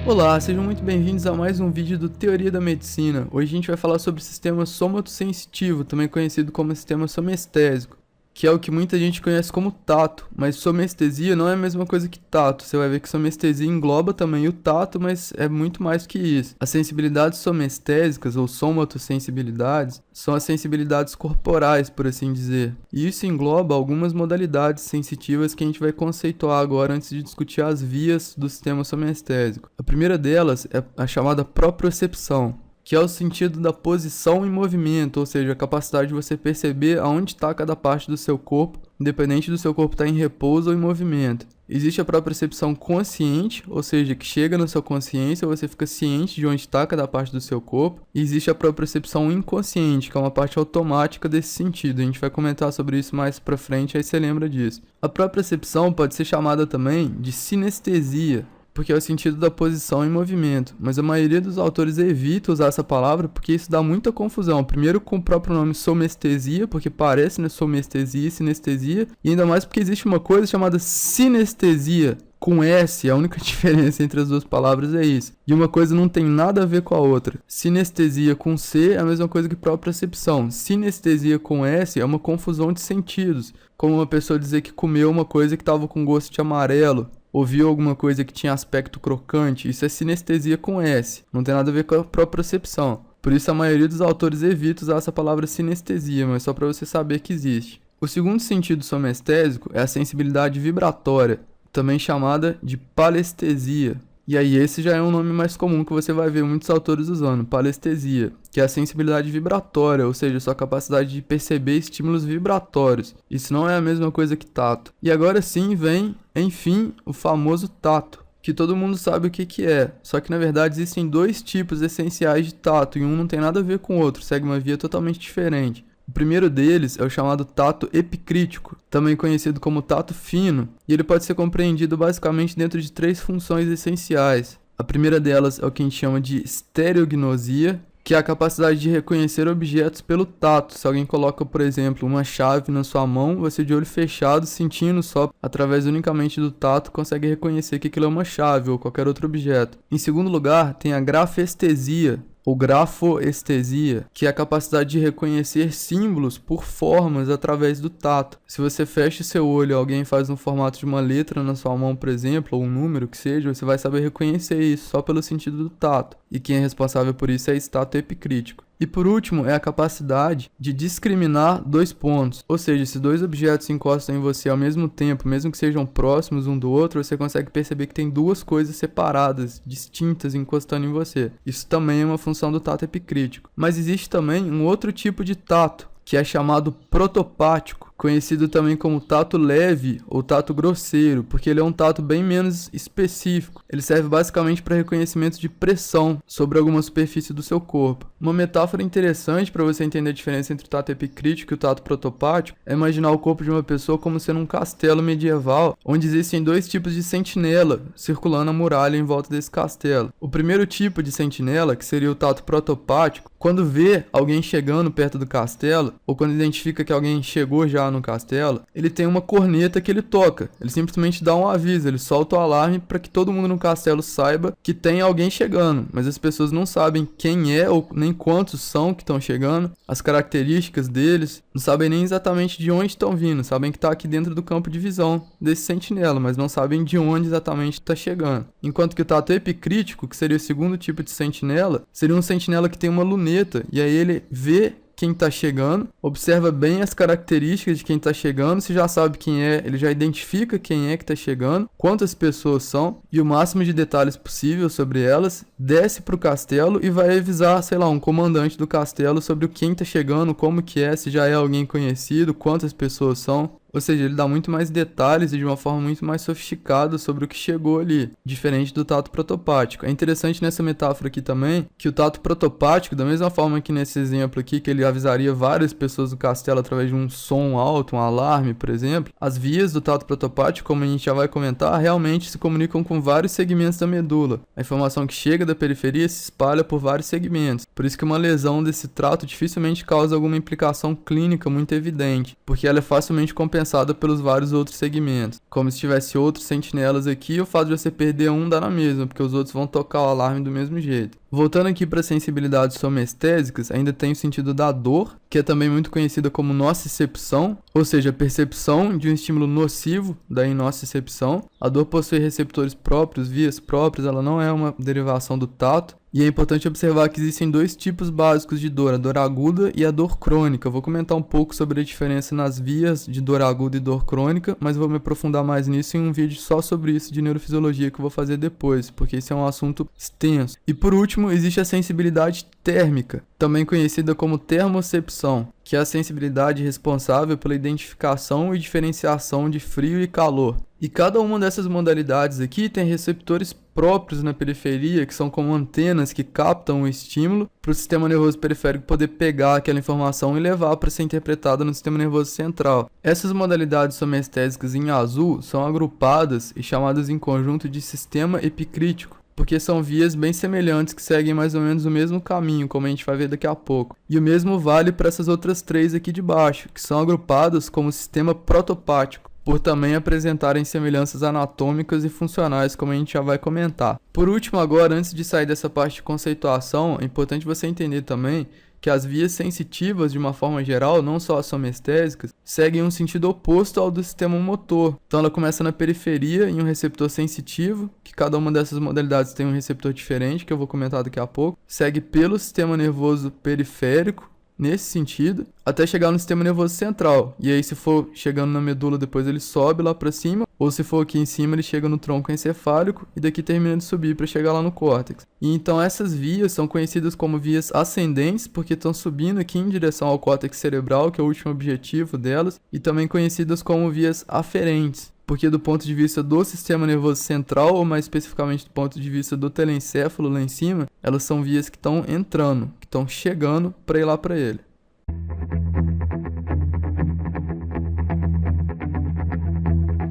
Olá, sejam muito bem-vindos a mais um vídeo do Teoria da Medicina. Hoje a gente vai falar sobre o sistema somatosensitivo, também conhecido como sistema somestésico, que é o que muita gente conhece como tato, mas somestesia não é a mesma coisa que tato. Você vai ver que somestesia engloba também o tato, mas é muito mais que isso. As sensibilidades somestésicas ou somatossensibilidades são as sensibilidades corporais, por assim dizer. E isso engloba algumas modalidades sensitivas que a gente vai conceituar agora antes de discutir as vias do sistema somestésico. A primeira delas é a chamada propriocepção, que é o sentido da posição em movimento, ou seja, a capacidade de você perceber aonde está cada parte do seu corpo, independente do seu corpo estar em repouso ou em movimento. Existe a propriocepção consciente, ou seja, que chega na sua consciência, você fica ciente de onde está cada parte do seu corpo. E existe a propriocepção inconsciente, que é uma parte automática desse sentido. A gente vai comentar sobre isso mais pra frente, aí você lembra disso. A propriocepção pode ser chamada também de sinestesia, porque é o sentido da posição em movimento, mas a maioria dos autores evita usar essa palavra porque isso dá muita confusão. Primeiro com o próprio nome somestesia, porque parece, né, somestesia e sinestesia, e ainda mais porque existe uma coisa chamada sinestesia, com S, a única diferença entre as duas palavras é isso. E uma coisa não tem nada a ver com a outra. Sinestesia com C é a mesma coisa que propriocepção. Sinestesia com S é uma confusão de sentidos, como uma pessoa dizer que comeu uma coisa que estava com gosto de amarelo, ouviu alguma coisa que tinha aspecto crocante. Isso é sinestesia com S, não tem nada a ver com a propriocepção. Por isso a maioria dos autores evita usar essa palavra sinestesia, mas só para você saber que existe. O segundo sentido somestésico é a sensibilidade vibratória, também chamada de palestesia. E aí esse já é um nome mais comum que você vai ver muitos autores usando, palestesia, que é a sensibilidade vibratória, ou seja, sua capacidade de perceber estímulos vibratórios. Isso não é a mesma coisa que tato. E agora sim vem, enfim, o famoso tato, que todo mundo sabe o que é. Só que na verdade existem dois tipos essenciais de tato, e um não tem nada a ver com o outro, segue uma via totalmente diferente. O primeiro deles é o chamado tato epicrítico, também conhecido como tato fino, e ele pode ser compreendido basicamente dentro de três funções essenciais. A primeira delas é o que a gente chama de estereognosia, que é a capacidade de reconhecer objetos pelo tato. Se alguém coloca, por exemplo, uma chave na sua mão, você de olho fechado, sentindo só através unicamente do tato, consegue reconhecer que aquilo é uma chave ou qualquer outro objeto. Em segundo lugar, tem a grafestesia, ou grafoestesia, que é a capacidade de reconhecer símbolos por formas através do tato. Se você fecha seu olho e alguém faz um formato de uma letra na sua mão, por exemplo, ou um número que seja, você vai saber reconhecer isso só pelo sentido do tato. E quem é responsável por isso é esse tato epicrítico. E por último, é a capacidade de discriminar dois pontos. Ou seja, se dois objetos se encostam em você ao mesmo tempo, mesmo que sejam próximos um do outro, você consegue perceber que tem duas coisas separadas, distintas, encostando em você. Isso também é uma função do tato epicrítico. Mas existe também um outro tipo de tato, que é chamado protopático, conhecido também como tato leve ou tato grosseiro, porque ele é um tato bem menos específico. Ele serve basicamente para reconhecimento de pressão sobre alguma superfície do seu corpo. Uma metáfora interessante para você entender a diferença entre o tato epicrítico e o tato protopático é imaginar o corpo de uma pessoa como sendo um castelo medieval, onde existem dois tipos de sentinela circulando a muralha em volta desse castelo. O primeiro tipo de sentinela, que seria o tato protopático, quando vê alguém chegando perto do castelo, ou quando identifica que alguém chegou já no castelo, ele tem uma corneta que ele toca. Ele simplesmente dá um aviso, ele solta o alarme para que todo mundo no castelo saiba que tem alguém chegando, mas as pessoas não sabem quem é ou nem quantos são que estão chegando, as características deles, não sabem nem exatamente de onde estão vindo, sabem que está aqui dentro do campo de visão desse sentinela, mas não sabem de onde exatamente está chegando. Enquanto que o tato epicrítico, que seria o segundo tipo de sentinela, seria um sentinela que tem uma luneta, e aí ele vê quem está chegando, observa bem as características de quem está chegando, se já sabe quem é, ele já identifica quem é que está chegando, quantas pessoas são e o máximo de detalhes possível sobre elas, desce para o castelo e vai avisar, sei lá, um comandante do castelo sobre quem está chegando, como que é, se já é alguém conhecido, quantas pessoas são. Ou seja, ele dá muito mais detalhes e de uma forma muito mais sofisticada sobre o que chegou ali, diferente do tato protopático. É interessante nessa metáfora aqui também que o tato protopático, da mesma forma que nesse exemplo aqui, que ele avisaria várias pessoas do castelo através de um som alto, um alarme, por exemplo, as vias do tato protopático, como a gente já vai comentar, realmente se comunicam com vários segmentos da medula. A informação que chega da periferia se espalha por vários segmentos. Por isso que uma lesão desse trato dificilmente causa alguma implicação clínica muito evidente, porque ela é facilmente compensada compensada pelos vários outros segmentos. Como se tivesse outros sentinelas aqui, o fato de você perder um dá na mesma, porque os outros vão tocar o alarme do mesmo jeito. Voltando aqui para sensibilidades somestésicas, ainda tem o sentido da dor, que é também muito conhecida como nocicepção, ou seja, a percepção de um estímulo nocivo, daí nocicepção. A dor possui receptores próprios, vias próprias, ela não é uma derivação do tato. E é importante observar que existem dois tipos básicos de dor, a dor aguda e a dor crônica. Eu vou comentar um pouco sobre a diferença nas vias de dor aguda e dor crônica, mas vou me aprofundar mais nisso em um vídeo só sobre isso de neurofisiologia que eu vou fazer depois, porque esse é um assunto extenso. E por último, existe a sensibilidade térmica, também conhecida como termocepção, que é a sensibilidade responsável pela identificação e diferenciação de frio e calor. E cada uma dessas modalidades aqui tem receptores próprios na periferia, que são como antenas que captam o estímulo para o sistema nervoso periférico poder pegar aquela informação e levar para ser interpretada no sistema nervoso central. Essas modalidades somestésicas em azul são agrupadas e chamadas em conjunto de sistema epicrítico, porque são vias bem semelhantes que seguem mais ou menos o mesmo caminho, como a gente vai ver daqui a pouco. E o mesmo vale para essas outras três aqui de baixo, que são agrupadas como sistema protopático, por também apresentarem semelhanças anatômicas e funcionais, como a gente já vai comentar. Por último agora, antes de sair dessa parte de conceituação, é importante você entender também que as vias sensitivas, de uma forma geral, não só as somestésicas, seguem um sentido oposto ao do sistema motor. Então ela começa na periferia, em um receptor sensitivo, que cada uma dessas modalidades tem um receptor diferente, que eu vou comentar daqui a pouco. Segue pelo sistema nervoso periférico, nesse sentido, até chegar no sistema nervoso central. E aí, se for chegando na medula, depois ele sobe lá para cima, ou se for aqui em cima, ele chega no tronco encefálico e daqui termina de subir para chegar lá no córtex. E então essas vias são conhecidas como vias ascendentes, porque estão subindo aqui em direção ao córtex cerebral, que é o último objetivo delas, e também conhecidas como vias aferentes, porque do ponto de vista do sistema nervoso central, ou mais especificamente do ponto de vista do telencéfalo lá em cima, elas são vias que estão entrando, que estão chegando para ir lá para ele.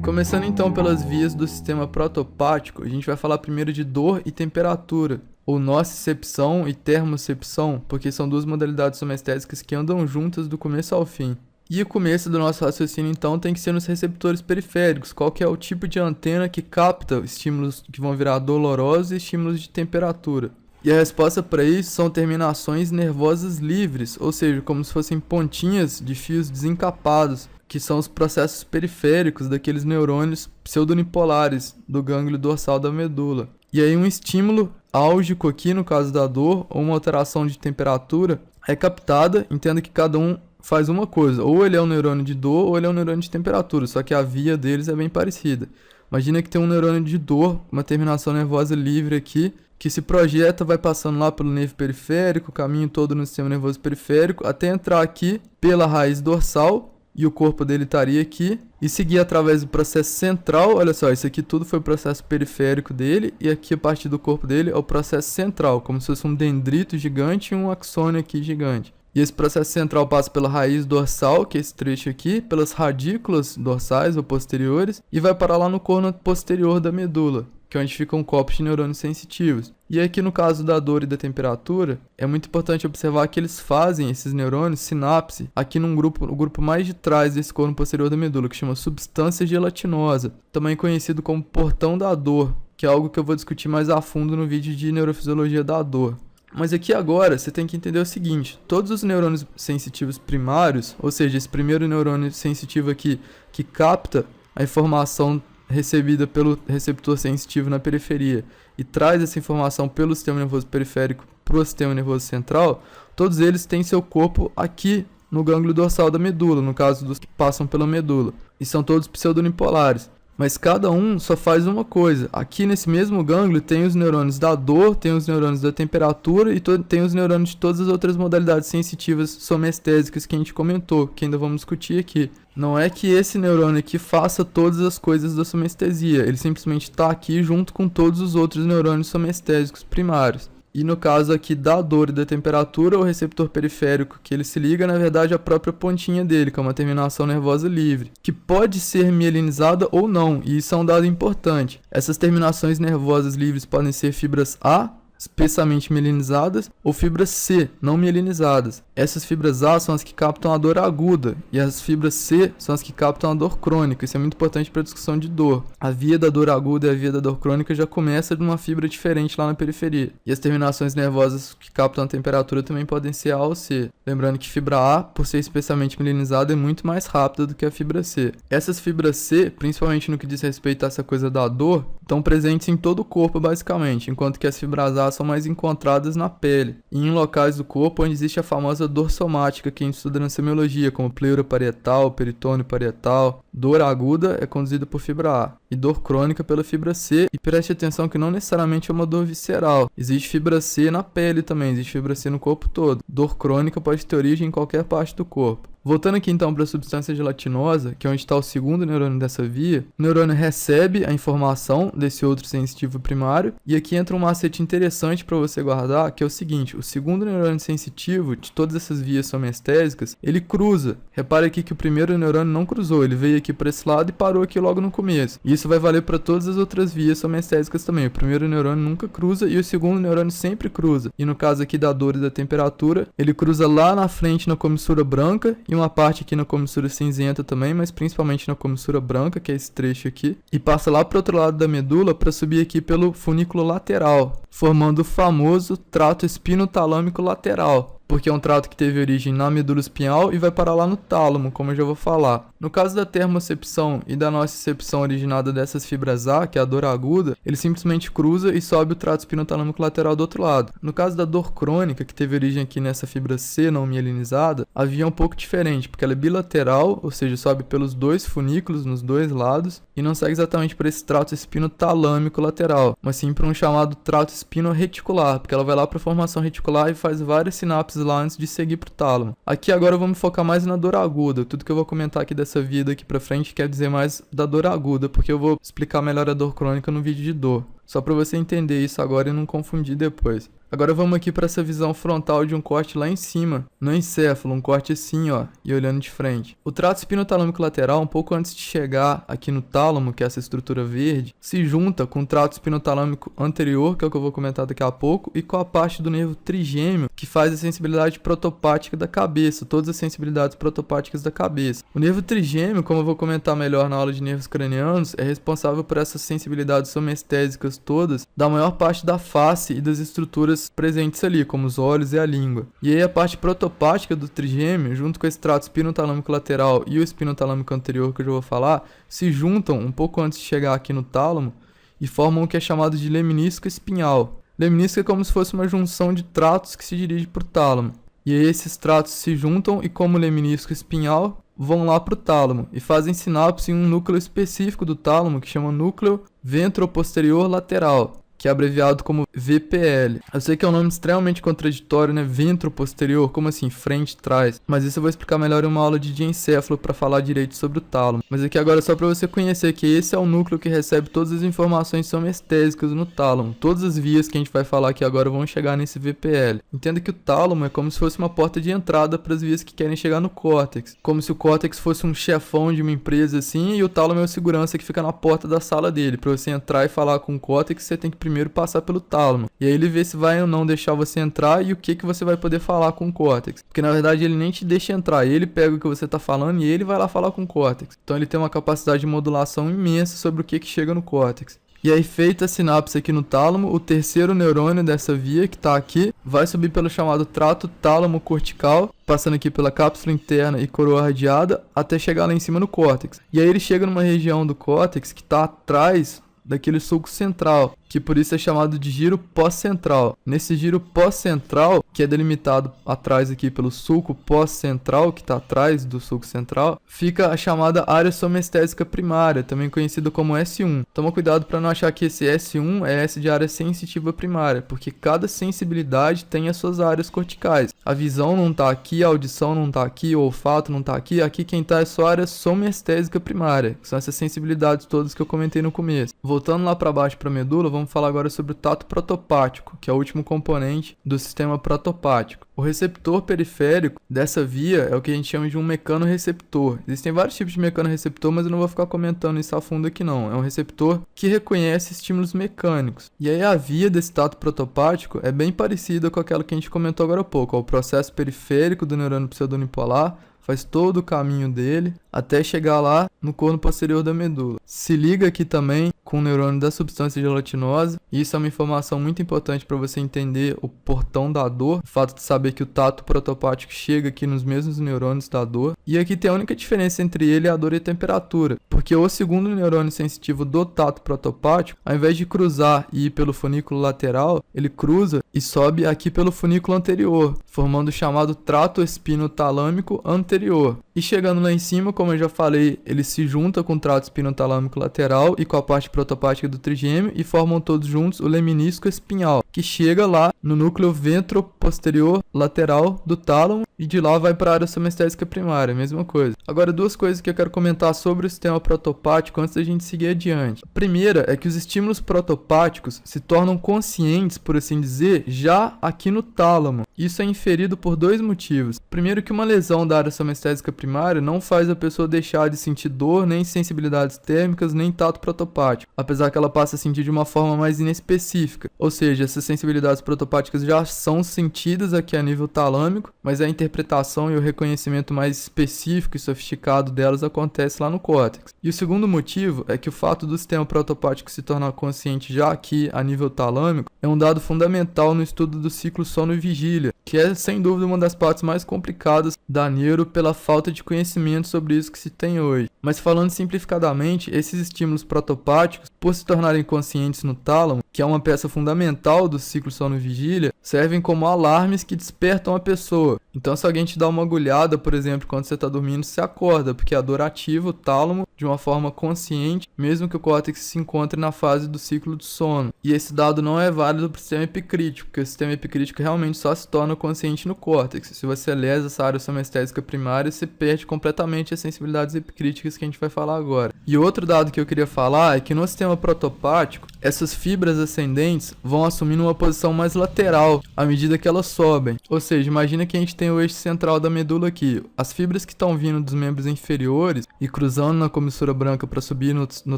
Começando então pelas vias do sistema protopático, a gente vai falar primeiro de dor e temperatura, ou nocicepção e termocepção, porque são duas modalidades somestésicas que andam juntas do começo ao fim. E o começo do nosso raciocínio, então, tem que ser nos receptores periféricos. Qual que é o tipo de antena que capta estímulos que vão virar dolorosos e estímulos de temperatura? E a resposta para isso são terminações nervosas livres, ou seja, como se fossem pontinhas de fios desencapados, que são os processos periféricos daqueles neurônios pseudonipolares do gânglio dorsal da medula. E aí um estímulo álgico aqui, no caso da dor, ou uma alteração de temperatura, é captada, entenda que cada um faz uma coisa, ou ele é um neurônio de dor ou ele é um neurônio de temperatura, só que a via deles é bem parecida. Imagina que tem um neurônio de dor, uma terminação nervosa livre aqui, que se projeta, vai passando lá pelo nervo periférico, o caminho todo no sistema nervoso periférico, até entrar aqui pela raiz dorsal, e o corpo dele estaria aqui, e seguir através do processo central. Olha só, isso aqui tudo foi o processo periférico dele, e aqui a partir do corpo dele é o processo central, como se fosse um dendrito gigante e um axônio aqui gigante. E esse processo central passa pela raiz dorsal, que é esse trecho aqui, pelas radículas dorsais ou posteriores, e vai parar lá no corno posterior da medula, que é onde ficam copos de neurônios sensitivos. E aqui no caso da dor e da temperatura, é muito importante observar que eles fazem, esses neurônios, sinapse, aqui num grupo, o grupo mais de trás desse corno posterior da medula, que chama substância gelatinosa, também conhecido como portão da dor, que é algo que eu vou discutir mais a fundo no vídeo de neurofisiologia da dor. Mas aqui agora você tem que entender o seguinte: todos os neurônios sensitivos primários, ou seja, esse primeiro neurônio sensitivo aqui que capta a informação recebida pelo receptor sensitivo na periferia e traz essa informação pelo sistema nervoso periférico para o sistema nervoso central, todos eles têm seu corpo aqui no gânglio dorsal da medula, no caso dos que passam pela medula, e são todos pseudonipolares. Mas cada um só faz uma coisa. Aqui nesse mesmo gânglio tem os neurônios da dor, tem os neurônios da temperatura e tem os neurônios de todas as outras modalidades sensitivas somestésicas que a gente comentou, que ainda vamos discutir aqui. Não é que esse neurônio aqui faça todas as coisas da somestesia, ele simplesmente está aqui junto com todos os outros neurônios somestésicos primários. E no caso aqui da dor e da temperatura, o receptor periférico que ele se liga, na verdade, é a própria pontinha dele, que é uma terminação nervosa livre, que pode ser mielinizada ou não, e isso é um dado importante. Essas terminações nervosas livres podem ser fibras A, espessamente mielinizadas, ou fibras C, não mielinizadas. Essas fibras A são as que captam a dor aguda, e as fibras C são as que captam a dor crônica. Isso é muito importante para a discussão de dor. A via da dor aguda e a via da dor crônica já começa de uma fibra diferente lá na periferia. E as terminações nervosas que captam a temperatura também podem ser A ou C. Lembrando que fibra A, por ser espessamente mielinizada, é muito mais rápida do que a fibra C. Essas fibras C, principalmente no que diz respeito a essa coisa da dor, estão presentes em todo o corpo basicamente, enquanto que as fibras A são mais encontradas na pele e em locais do corpo onde existe a famosa dor somática que a gente estuda na semiologia, como pleura parietal, peritônio parietal. Dor aguda é conduzida por fibra A e dor crônica pela fibra C. E preste atenção que não necessariamente é uma dor visceral. Existe fibra C na pele também, existe fibra C no corpo todo. Dor crônica pode ter origem em qualquer parte do corpo. Voltando aqui então para a substância gelatinosa, que é onde está o segundo neurônio dessa via, o neurônio recebe a informação desse outro sensitivo primário, e aqui entra um macete interessante para você guardar, que é o seguinte: o segundo neurônio sensitivo de todas essas vias somestésicas, ele cruza. Repare aqui que o primeiro neurônio não cruzou, ele veio aqui para esse lado e parou aqui logo no começo. E isso vai valer para todas as outras vias somestésicas também. O primeiro neurônio nunca cruza e o segundo neurônio sempre cruza. E no caso aqui da dor e da temperatura, ele cruza lá na frente na comissura branca, e uma parte aqui na comissura cinzenta também, mas principalmente na comissura branca, que é esse trecho aqui, e passa lá para o outro lado da medula para subir aqui pelo funículo lateral, formando o famoso trato espinotalâmico lateral, porque é um trato que teve origem na medula espinhal e vai parar lá no tálamo, como eu já vou falar. No caso da termocepção e da nocicepção originada dessas fibras A, que é a dor aguda, ele simplesmente cruza e sobe o trato espinotalâmico lateral do outro lado. No caso da dor crônica, que teve origem aqui nessa fibra C não mielinizada, a via é um pouco diferente, porque ela é bilateral, ou seja, sobe pelos dois funículos nos dois lados, e não segue exatamente por esse trato espinotalâmico lateral, mas sim para um chamado trato espino-reticular, porque ela vai lá para a formação reticular e faz várias sinapses lá antes de seguir pro tálamo. Aqui agora eu vou me focar mais na dor aguda. Tudo que eu vou comentar aqui dessa via daqui pra frente quer dizer mais da dor aguda, porque eu vou explicar melhor a dor crônica no vídeo de dor. Só para você entender isso agora e não confundir depois. Agora vamos aqui para essa visão frontal de um corte lá em cima, no encéfalo, um corte assim, ó, e olhando de frente. O trato espinotalâmico lateral, um pouco antes de chegar aqui no tálamo, que é essa estrutura verde, se junta com o trato espinotalâmico anterior, que é o que eu vou comentar daqui a pouco, e com a parte do nervo trigêmeo, que faz a sensibilidade protopática da cabeça, todas as sensibilidades protopáticas da cabeça. O nervo trigêmeo, como eu vou comentar melhor na aula de nervos cranianos, é responsável por essas sensibilidades somestésicas todas da maior parte da face e das estruturas presentes ali, como os olhos e a língua. E aí a parte protopática do trigêmeo, junto com esse trato espinotalâmico lateral e o espinotalâmico anterior que eu já vou falar, se juntam um pouco antes de chegar aqui no tálamo e formam o que é chamado de lemnisca espinhal. Lemnisca é como se fosse uma junção de tratos que se dirige para o tálamo. E aí esses tratos se juntam e, como lemnisco espinhal, vão lá para o tálamo e fazem sinapse em um núcleo específico do tálamo que chama núcleo ventroposterior lateral, que é abreviado como VPL. Eu sei que é um nome extremamente contraditório, né? Ventroposterior, como assim? Frente, trás. Mas isso eu vou explicar melhor em uma aula de diencéfalo para falar direito sobre o tálamo. Mas aqui agora é só para você conhecer que esse é o núcleo que recebe todas as informações somestésicas no tálamo. Todas as vias que a gente vai falar aqui agora vão chegar nesse VPL. Entenda que o tálamo é como se fosse uma porta de entrada para as vias que querem chegar no córtex. Como se o córtex fosse um chefão de uma empresa assim, e o tálamo é o segurança que fica na porta da sala dele. Para você entrar e falar com o córtex, você tem que primeiro passar pelo tálamo. E aí ele vê se vai ou não deixar você entrar e o que você vai poder falar com o córtex. Porque na verdade ele nem te deixa entrar, ele pega o que você está falando e ele vai lá falar com o córtex. Então ele tem uma capacidade de modulação imensa sobre o que chega no córtex. E aí, feita a sinapse aqui no tálamo, o terceiro neurônio dessa via, que está aqui, vai subir pelo chamado trato tálamo-cortical, passando aqui pela cápsula interna e coroa radiada, até chegar lá em cima no córtex. E aí ele chega numa região do córtex que está atrás daquele sulco central, que por isso é chamado de giro pós-central. Nesse giro pós-central, que é delimitado atrás aqui pelo sulco pós-central, que está atrás do sulco central, fica a chamada área somestésica primária, também conhecida como S1. Toma cuidado para não achar que esse S1 é S de área sensitiva primária, porque cada sensibilidade tem as suas áreas corticais. A visão não está aqui, a audição não está aqui, o olfato não está aqui. Aqui quem está é só a área somestésica primária, que são essas sensibilidades todas que eu comentei no começo. Voltando lá para baixo para a medula, vamos vamos falar agora sobre o tato protopático, que é o último componente do sistema protopático. O receptor periférico dessa via é o que a gente chama de um mecanorreceptor. Existem vários tipos de mecanorreceptor, mas eu não vou ficar comentando isso a fundo aqui não. É um receptor que reconhece estímulos mecânicos. E aí a via desse tato protopático é bem parecida com aquela que a gente comentou agora há pouco. O processo periférico do neurônio pseudonipolar faz todo o caminho dele até chegar lá no corno posterior da medula. Se liga aqui também com o neurônio da substância gelatinosa. Isso é uma informação muito importante para você entender o portão da dor, o fato de saber que o tato protopático chega aqui nos mesmos neurônios da dor. E aqui tem a única diferença entre ele, a dor e a temperatura, porque o segundo neurônio sensitivo do tato protopático, ao invés de cruzar e ir pelo funículo lateral, ele cruza e sobe aqui pelo funículo anterior, formando o chamado trato espinotalâmico anterior. E chegando lá em cima, como eu já falei, ele se junta com o trato espinotalâmico lateral e com a parte protopática do trigêmeo e formam todos juntos o leminisco espinhal, que chega lá no núcleo ventroposterior lateral do tálamo e de lá vai para a área somestésica primária, mesma coisa. Agora, duas coisas que eu quero comentar sobre o sistema protopático antes da gente seguir adiante. A primeira é que os estímulos protopáticos se tornam conscientes, por assim dizer, já aqui no tálamo. Isso é inferido por dois motivos. Primeiro, que uma lesão da área somestésica primária não faz a pessoa deixar de sentir dor, nem sensibilidades térmicas, nem tato protopático, apesar que ela passa a sentir de uma forma mais inespecífica. Ou seja, essas sensibilidades protopáticas já são sentidas aqui a nível talâmico, mas a interpretação e o reconhecimento mais específico e sofisticado delas acontece lá no córtex. E o segundo motivo é que o fato do sistema protopático se tornar consciente já aqui a nível talâmico é um dado fundamental no estudo do ciclo sono e vigília, que é sem dúvida uma das partes mais complicadas da neuro pela falta de conhecimento sobre isso que se tem hoje. Mas falando simplificadamente, esses estímulos protopáticos, por se tornarem conscientes no tálamo, que é uma peça fundamental do ciclo sono e vigília, servem como alarmes que despertam a pessoa. Então, se alguém te dá uma agulhada, por exemplo, quando você está dormindo, você acorda, porque a dor ativa o tálamo de uma forma consciente, mesmo que o córtex se encontre na fase do ciclo do sono. E esse dado não é válido para o sistema epicrítico, porque o sistema epicrítico realmente só se torna consciente no córtex. Se você lesa essa área somestésica primária, você perde completamente as sensibilidades epicríticas que a gente vai falar agora. E outro dado que eu queria falar é que no sistema protopático, essas fibras ascendentes vão assumindo uma posição mais lateral à medida que elas sobem. Ou seja, imagina que a gente tem o eixo central da medula aqui. As fibras que estão vindo dos membros inferiores e cruzando na comissura branca para subir no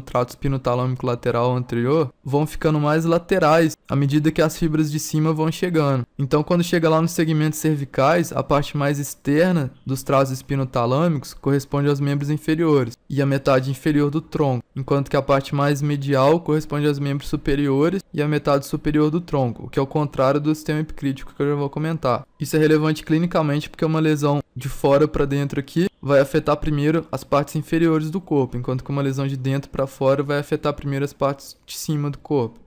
trato espinotalâmico lateral anterior vão ficando mais laterais à medida que as fibras de cima vão chegando. Então, quando chega lá nos segmentos cervicais, a parte mais externa dos tratos espinotalâmicos corresponde aos membros inferiores e a metade inferior do tronco, enquanto que a parte mais medial corresponde aos membros superiores e a metade superior do tronco, o que é o contrário do sistema epicrítico que eu já vou comentar. Isso é relevante clinicamente porque uma lesão de fora para dentro aqui vai afetar primeiro as partes inferiores do corpo, enquanto que uma lesão de dentro para fora vai afetar primeiro as partes de cima do corpo.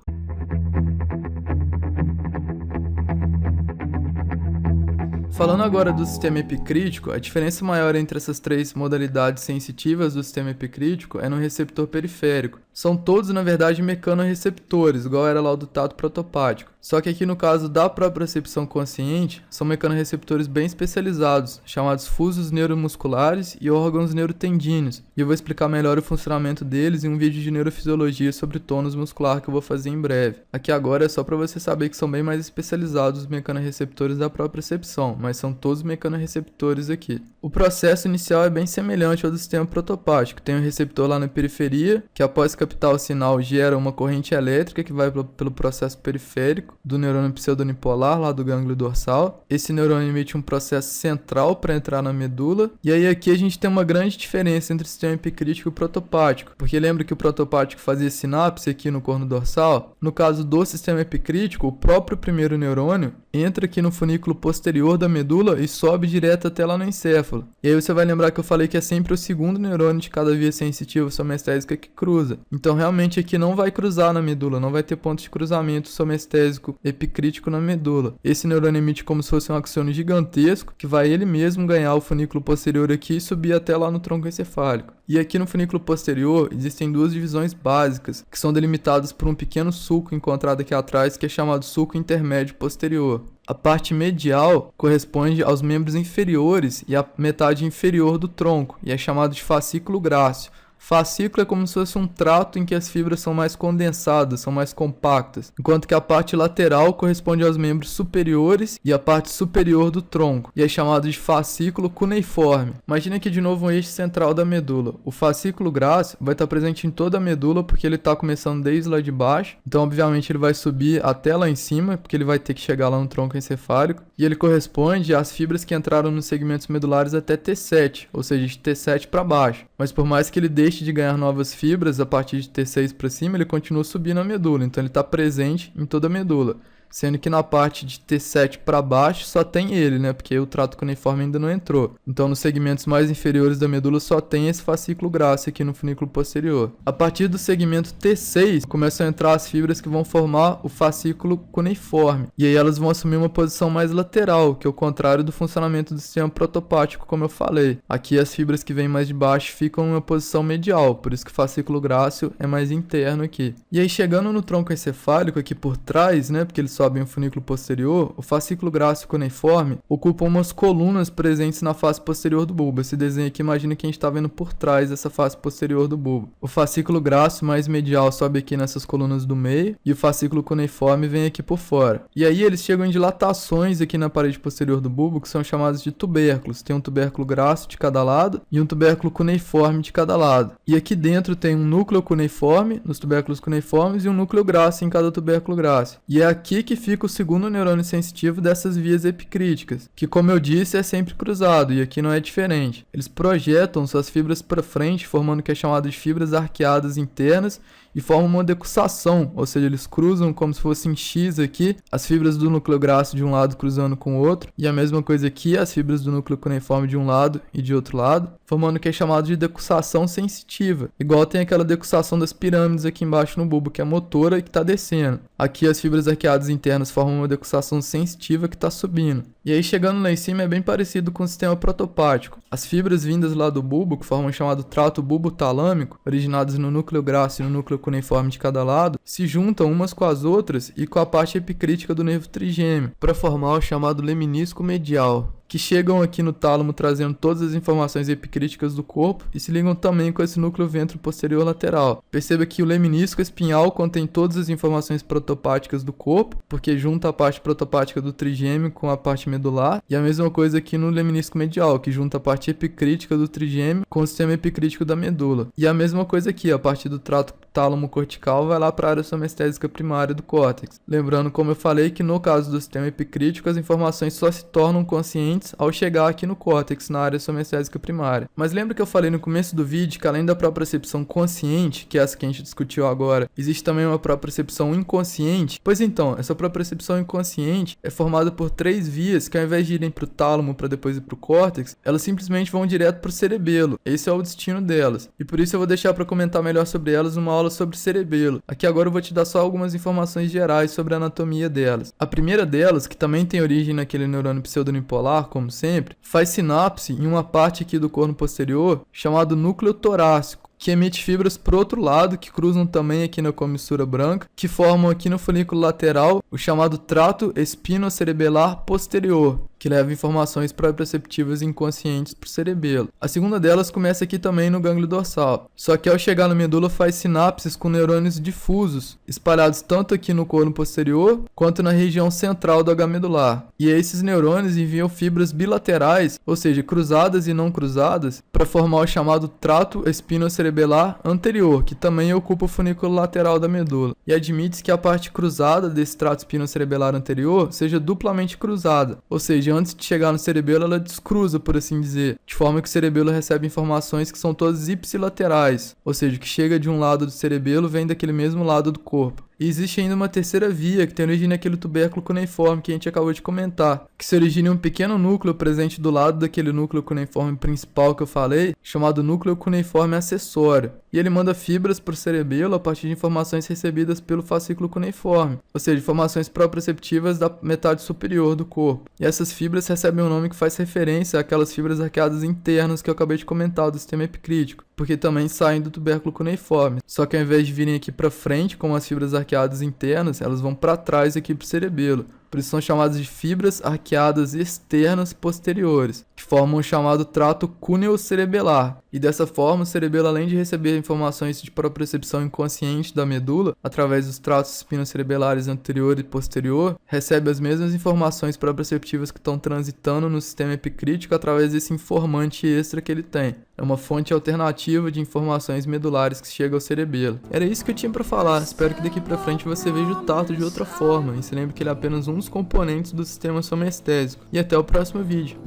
Falando agora do sistema epicrítico, a diferença maior entre essas três modalidades sensitivas do sistema epicrítico é no receptor periférico. São todos, na verdade, mecanorreceptores, igual era lá o do tato protopático. Só que aqui no caso da propriocepção consciente, são mecanorreceptores bem especializados, chamados fusos neuromusculares e órgãos neurotendíneos. E eu vou explicar melhor o funcionamento deles em um vídeo de neurofisiologia sobre tônus muscular que eu vou fazer em breve. Aqui agora é só para você saber que são bem mais especializados os mecanorreceptores da propriocepção, mas são todos mecanorreceptores aqui. O processo inicial é bem semelhante ao do sistema protopático. Tem um receptor lá na periferia, que após captar o sinal gera uma corrente elétrica que vai pelo processo periférico do neurônio pseudonipolar, lá do gânglio dorsal. Esse neurônio emite um processo central para entrar na medula. E aí aqui a gente tem uma grande diferença entre o sistema epicrítico e o protopático, porque lembra que o protopático fazia sinapse aqui no corno dorsal? No caso do sistema epicrítico, o próprio primeiro neurônio entra aqui no funículo posterior da medula e sobe direto até lá no encéfalo. E aí você vai lembrar que eu falei que é sempre o segundo neurônio de cada via sensitiva somestésica que cruza. Então realmente aqui não vai cruzar na medula, não vai ter ponto de cruzamento somestésico epicrítico na medula. Esse neurônio emite como se fosse um axônio gigantesco, que vai ele mesmo ganhar o funículo posterior aqui e subir até lá no tronco encefálico. E aqui no funículo posterior existem duas divisões básicas, que são delimitadas por um pequeno sulco encontrado aqui atrás, que é chamado sulco intermédio posterior. A parte medial corresponde aos membros inferiores e à metade inferior do tronco, e é chamado de fascículo grácil. Fascículo é como se fosse um trato em que as fibras são mais condensadas, são mais compactas, enquanto que a parte lateral corresponde aos membros superiores e a parte superior do tronco, e é chamado de fascículo cuneiforme. Imagina aqui de novo um eixo central da medula. O fascículo grácil vai estar presente em toda a medula porque ele está começando desde lá de baixo, então obviamente ele vai subir até lá em cima, porque ele vai ter que chegar lá no tronco encefálico, e ele corresponde às fibras que entraram nos segmentos medulares até T7, ou seja, de T7 para baixo. Mas por mais que ele deixe de ganhar novas fibras a partir de T6 para cima, ele continua subindo a medula, então ele está presente em toda a medula. Sendo que na parte de T7 para baixo só tem ele, né? Porque o trato cuneiforme ainda não entrou. Então nos segmentos mais inferiores da medula só tem esse fascículo grácil aqui no funículo posterior. A partir do segmento T6 começam a entrar as fibras que vão formar o fascículo cuneiforme. E aí elas vão assumir uma posição mais lateral, que é o contrário do funcionamento do sistema protopático, como eu falei. Aqui as fibras que vêm mais de baixo ficam em uma posição medial, por isso que o fascículo grácil é mais interno aqui. E aí chegando no tronco encefálico aqui por trás, né? Porque ele sobem o funículo posterior, o fascículo grácil cuneiforme ocupa umas colunas presentes na face posterior do bulbo. Esse desenho aqui imagina que a gente está vendo por trás dessa face posterior do bulbo. O fascículo grácil mais medial sobe aqui nessas colunas do meio e o fascículo cuneiforme vem aqui por fora. E aí eles chegam em dilatações aqui na parede posterior do bulbo que são chamadas de tubérculos. Tem um tubérculo grácil de cada lado e um tubérculo cuneiforme de cada lado. E aqui dentro tem um núcleo cuneiforme nos tubérculos cuneiformes e um núcleo grácil em cada tubérculo grácil. E é aqui que fica o segundo neurônio sensitivo dessas vias epicríticas, que como eu disse é sempre cruzado e aqui não é diferente. Eles projetam suas fibras para frente, formando o que é chamado de fibras arqueadas internas e formam uma decussação, ou seja, eles cruzam como se fosse em X aqui, as fibras do núcleo grácil de um lado cruzando com o outro, e a mesma coisa aqui, as fibras do núcleo cuneiforme de um lado e de outro lado, formando o que é chamado de decussação sensitiva, igual tem aquela decussação das pirâmides aqui embaixo no bulbo, que é motora e que está descendo. Aqui as fibras arqueadas internas formam uma decussação sensitiva que está subindo. E aí chegando lá em cima é bem parecido com o sistema protopático. As fibras vindas lá do bulbo, que formam o chamado trato bulbo-talâmico, originadas no núcleo grácil e no núcleo cuneiforme de cada lado, se juntam umas com as outras e com a parte epicrítica do nervo trigêmeo, para formar o chamado leminisco medial, que chegam aqui no tálamo trazendo todas as informações epicríticas do corpo e se ligam também com esse núcleo ventro-posterior lateral. Perceba que o leminisco espinhal contém todas as informações protopáticas do corpo, porque junta a parte protopática do trigêmeo com a parte medular, e a mesma coisa aqui no leminisco medial, que junta a parte epicrítica do trigêmeo com o sistema epicrítico da medula. E a mesma coisa aqui, a partir do trato tálamo cortical vai lá para a área somestésica primária do córtex. Lembrando, como eu falei, que no caso do sistema epicrítico as informações só se tornam conscientes ao chegar aqui no córtex, na área somestésica primária. Mas lembra que eu falei no começo do vídeo que além da propriocepção consciente, que é essa que a gente discutiu agora, existe também uma propriocepção inconsciente? Pois então, essa propriocepção inconsciente é formada por três vias que ao invés de irem para o tálamo para depois ir para o córtex, elas simplesmente vão direto para o cerebelo. Esse é o destino delas. E por isso eu vou deixar para comentar melhor sobre elas numa aula sobre cerebelo. Aqui agora eu vou te dar só algumas informações gerais sobre a anatomia delas. A primeira delas, que também tem origem naquele neurônio pseudonipolar, como sempre, faz sinapse em uma parte aqui do corno posterior chamado núcleo torácico, que emite fibras para o outro lado, que cruzam também aqui na comissura branca, que formam aqui no funículo lateral o chamado trato espinocerebelar posterior, que leva informações proprioceptivas inconscientes para o cerebelo. A segunda delas começa aqui também no gânglio dorsal, só que ao chegar na medula faz sinapses com neurônios difusos, espalhados tanto aqui no corno posterior, quanto na região central do H medular. E esses neurônios enviam fibras bilaterais, ou seja, cruzadas e não cruzadas, para formar o chamado trato espinocerebelar anterior, que também ocupa o funículo lateral da medula. E admite-se que a parte cruzada desse trato espinocerebelar anterior seja duplamente cruzada, ou seja, antes de chegar no cerebelo, ela descruza, por assim dizer, de forma que o cerebelo recebe informações que são todas ipsilaterais, ou seja, o que chega de um lado do cerebelo vem daquele mesmo lado do corpo. E existe ainda uma terceira via, que tem origem naquele tubérculo cuneiforme que a gente acabou de comentar, que se origina em um pequeno núcleo presente do lado daquele núcleo cuneiforme principal que eu falei, chamado núcleo cuneiforme acessório. E ele manda fibras para o cerebelo a partir de informações recebidas pelo fascículo cuneiforme, ou seja, informações proprioceptivas da metade superior do corpo. E essas fibras recebem um nome que faz referência àquelas fibras arqueadas internas que eu acabei de comentar do sistema epicrítico, porque também saem do tubérculo cuneiforme. Só que ao invés de virem aqui para frente, como as fibras arqueadas internas, elas vão para trás aqui para o cerebelo. Por isso são chamadas de fibras arqueadas externas posteriores, que formam o chamado trato cúneo-cerebelar, E dessa forma, o cerebelo, além de receber informações de propriocepção inconsciente da medula, através dos tratos espinocerebelares anterior e posterior, recebe as mesmas informações proprioceptivas que estão transitando no sistema epicrítico através desse informante extra que ele tem. É uma fonte alternativa de informações medulares que chega ao cerebelo. Era isso que eu tinha para falar. Espero que daqui para frente você veja o tato de outra forma e se lembre que ele é apenas um dos componentes do sistema somaestésico. E até o próximo vídeo.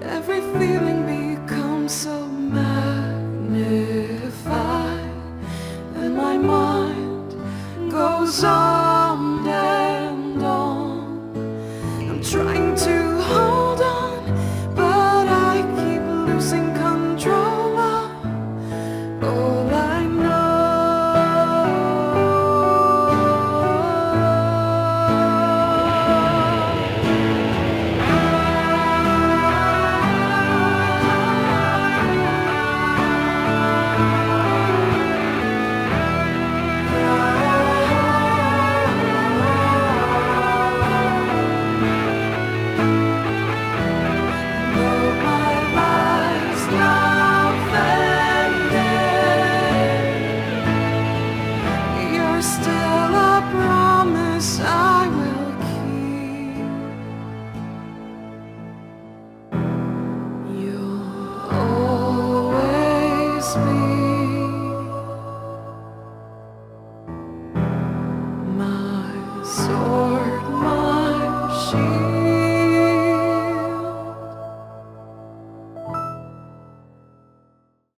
Every feeling becomes so magnified, and my mind goes on and on. I'm trying to hold on, but I keep losing control of all I know. Still a promise I will keep. You'll always be my soul.